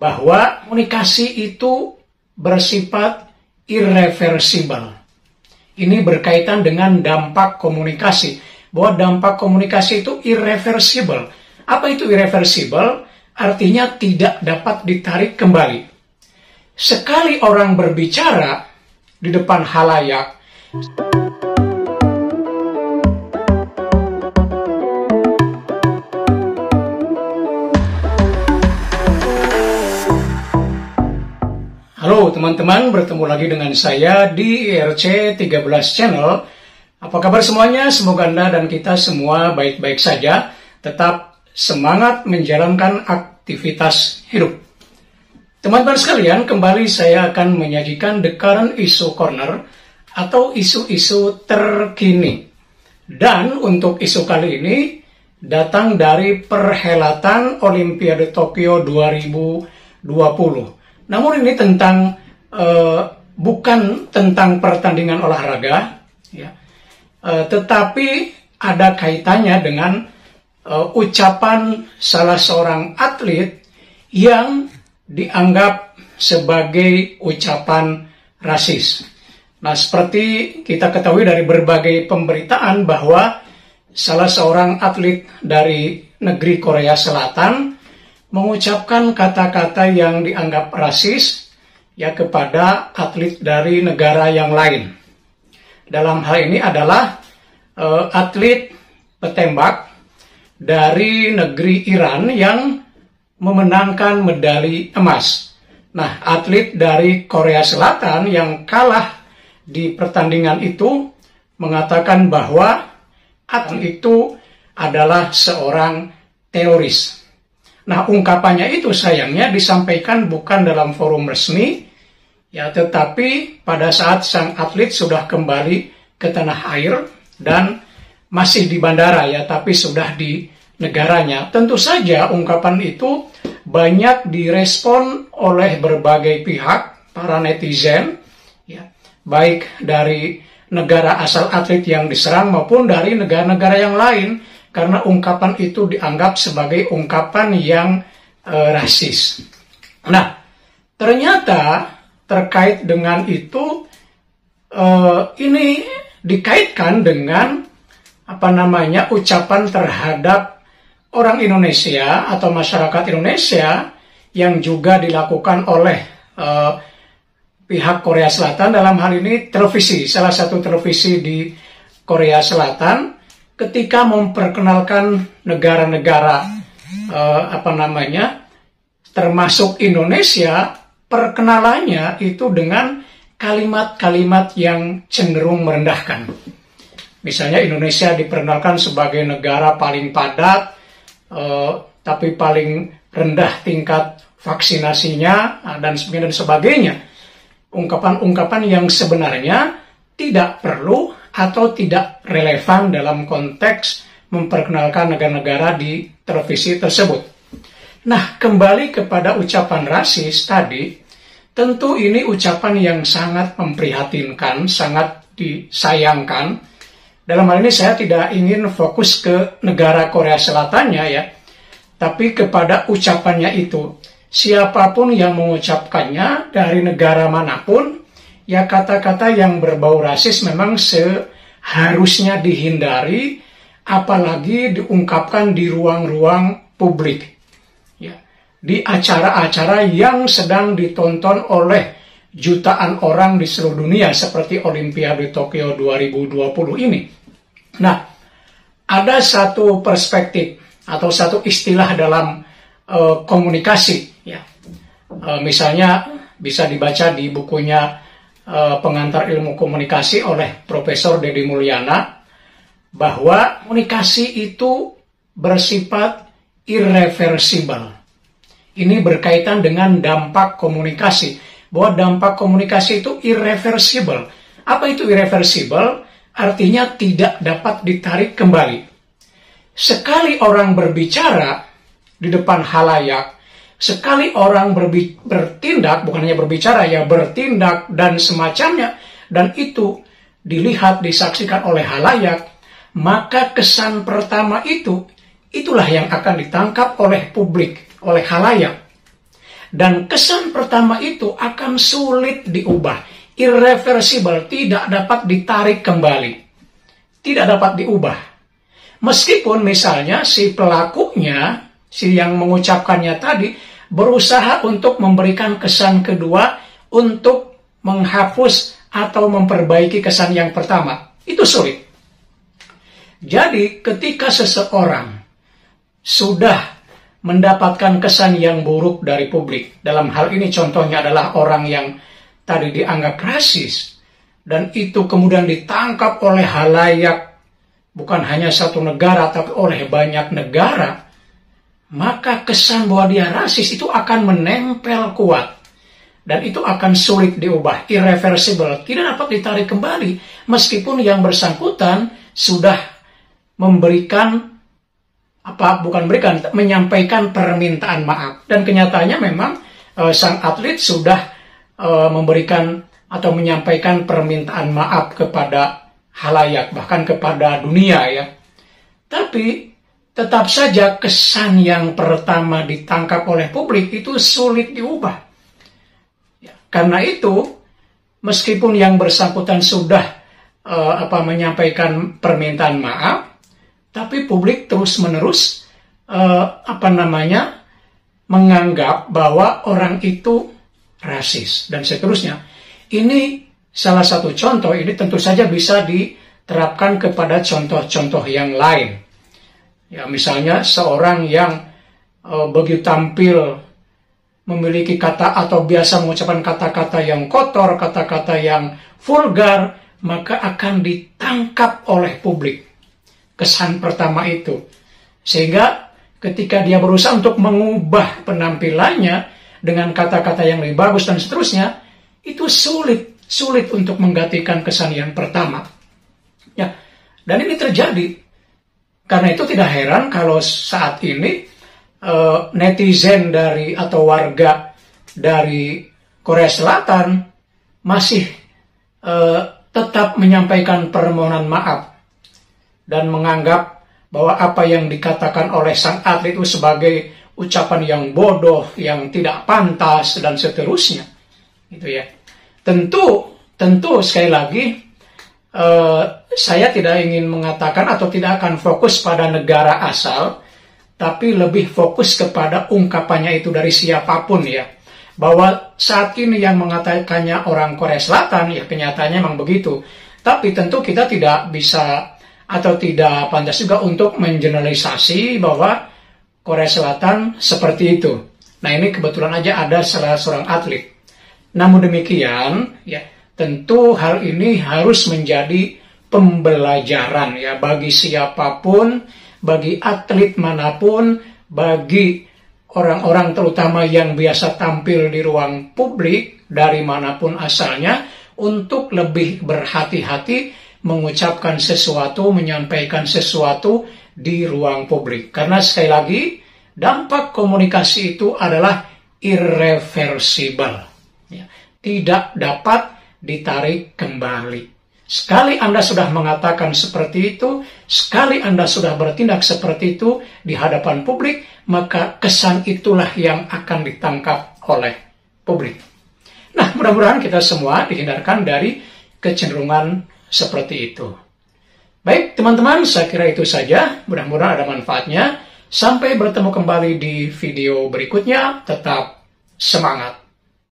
bahwa komunikasi itu bersifat irreversibel. Ini berkaitan dengan dampak komunikasi, bahwa dampak komunikasi itu irreversibel. Apa itu irreversibel? Artinya tidak dapat ditarik kembali. Sekali orang berbicara di depan halayak, halo teman-teman, bertemu lagi dengan saya di IRC 13 Channel. Apa kabar semuanya? Semoga Anda dan kita semua baik-baik saja. Tetap semangat menjalankan aktivitas hidup. Teman-teman sekalian, kembali saya akan menyajikan The Current Issue Corner atau isu-isu terkini. Dan untuk isu kali ini datang dari perhelatan Olimpiade Tokyo 2020. Namun ini tentang bukan tentang pertandingan olahraga, ya, tetapi ada kaitannya dengan ucapan salah seorang atlet yang dianggap sebagai ucapan rasis. Nah, seperti kita ketahui dari berbagai pemberitaan bahwa salah seorang atlet dari negeri Korea Selatan mengucapkan kata-kata yang dianggap rasis ya kepada atlet dari negara yang lain. Dalam hal ini adalah atlet petembak dari negeri Iran yang memenangkan medali emas. Nah, atlet dari Korea Selatan yang kalah di pertandingan itu mengatakan bahwa atlet itu adalah seorang teroris. Nah, ungkapannya itu sayangnya disampaikan bukan dalam forum resmi, ya, tetapi pada saat sang atlet sudah kembali ke tanah air dan masih di bandara, ya, tapi sudah di negaranya. Tentu saja ungkapan itu banyak direspon oleh berbagai pihak, para netizen, ya, baik dari negara asal atlet yang diserang maupun dari negara-negara yang lain, karena ungkapan itu dianggap sebagai ungkapan yang rasis. Nah, ternyata terkait dengan itu, ini dikaitkan dengan ucapan terhadap orang Indonesia atau masyarakat Indonesia yang juga dilakukan oleh pihak Korea Selatan, dalam hal ini televisi, salah satu televisi di Korea Selatan, ketika memperkenalkan negara-negara termasuk Indonesia, perkenalannya itu dengan kalimat-kalimat yang cenderung merendahkan. Misalnya Indonesia diperkenalkan sebagai negara paling padat, tapi paling rendah tingkat vaksinasinya, dan sebagainya. Ungkapan-ungkapan yang sebenarnya tidak perlu atau tidak relevan dalam konteks memperkenalkan negara-negara di televisi tersebut. Nah, kembali kepada ucapan rasis tadi, tentu ini ucapan yang sangat memprihatinkan, sangat disayangkan. Dalam hal ini saya tidak ingin fokus ke negara Korea Selatannya, ya, tapi kepada ucapannya itu. Siapapun yang mengucapkannya dari negara manapun, ya, kata-kata yang berbau rasis memang seharusnya dihindari, apalagi diungkapkan di ruang-ruang publik, ya, di acara-acara yang sedang ditonton oleh jutaan orang di seluruh dunia seperti Olimpiade Tokyo 2020 ini. Nah, ada satu perspektif atau satu istilah dalam komunikasi, ya. Misalnya bisa dibaca di bukunya Pengantar Ilmu Komunikasi oleh Profesor Deddy Mulyana, bahwa komunikasi itu bersifat irreversibel. Ini berkaitan dengan dampak komunikasi, bahwa dampak komunikasi itu irreversibel. Apa itu irreversibel? Artinya tidak dapat ditarik kembali. Sekali orang berbicara di depan halayak, sekali orang bertindak, bukan hanya berbicara, ya, bertindak dan semacamnya, dan itu dilihat, disaksikan oleh halayak, maka kesan pertama itulah yang akan ditangkap oleh publik, oleh halayak. Dan kesan pertama itu akan sulit diubah, irreversible, tidak dapat ditarik kembali, tidak dapat diubah. Meskipun misalnya si pelakunya, si yang mengucapkannya tadi, berusaha untuk memberikan kesan kedua untuk menghapus atau memperbaiki kesan yang pertama. Itu sulit. Jadi ketika seseorang sudah mendapatkan kesan yang buruk dari publik, dalam hal ini contohnya adalah orang yang tadi dianggap rasis, dan itu kemudian ditangkap oleh halayak, bukan hanya satu negara, tapi oleh banyak negara, maka kesan bahwa dia rasis itu akan menempel kuat. Dan itu akan sulit diubah, irreversible, tidak dapat ditarik kembali, meskipun yang bersangkutan sudah menyampaikan permintaan maaf. Dan kenyataannya memang sang atlet sudah memberikan atau menyampaikan permintaan maaf kepada halayak, bahkan kepada dunia ya. Tapi tetap saja kesan yang pertama ditangkap oleh publik itu sulit diubah. Ya, karena itu meskipun yang bersangkutan sudah menyampaikan permintaan maaf, tapi publik terus-menerus menganggap bahwa orang itu rasis dan seterusnya. Ini salah satu contoh, ini tentu saja bisa diterapkan kepada contoh-contoh yang lain. Ya, misalnya seorang yang begitu tampil memiliki kata atau biasa mengucapkan kata-kata yang kotor, kata-kata yang vulgar, maka akan ditangkap oleh publik kesan pertama itu. Sehingga ketika dia berusaha untuk mengubah penampilannya dengan kata-kata yang lebih bagus dan seterusnya, itu sulit untuk menggantikan kesan yang pertama. Ya, dan ini terjadi. Karena itu tidak heran kalau saat ini netizen atau warga dari Korea Selatan masih tetap menyampaikan permohonan maaf dan menganggap bahwa apa yang dikatakan oleh sang atlet itu sebagai ucapan yang bodoh, yang tidak pantas, dan seterusnya. Gitu ya. Tentu sekali lagi, saya tidak ingin mengatakan atau tidak akan fokus pada negara asal, tapi lebih fokus kepada ungkapannya itu dari siapapun ya. Bahwa saat ini yang mengatakannya orang Korea Selatan, ya kenyataannya memang begitu. Tapi tentu kita tidak bisa atau tidak pantas juga untuk mengeneralisasi bahwa Korea Selatan seperti itu. Nah, ini kebetulan aja ada salah seorang atlet. Namun demikian, ya tentu hal ini harus menjadi pembelajaran ya bagi siapapun, bagi atlet manapun, bagi orang-orang terutama yang biasa tampil di ruang publik dari manapun asalnya, untuk lebih berhati-hati mengucapkan sesuatu, menyampaikan sesuatu di ruang publik. Karena sekali lagi, dampak komunikasi itu adalah irreversible. Ya, tidak dapat ditarik kembali. Sekali Anda sudah mengatakan seperti itu, sekali Anda sudah bertindak seperti itu di hadapan publik, maka kesan itulah yang akan ditangkap oleh publik. Nah, mudah-mudahan kita semua dihindarkan dari kecenderungan seperti itu. Baik, teman-teman, saya kira itu saja. Mudah-mudahan ada manfaatnya. Sampai bertemu kembali di video berikutnya. Tetap semangat.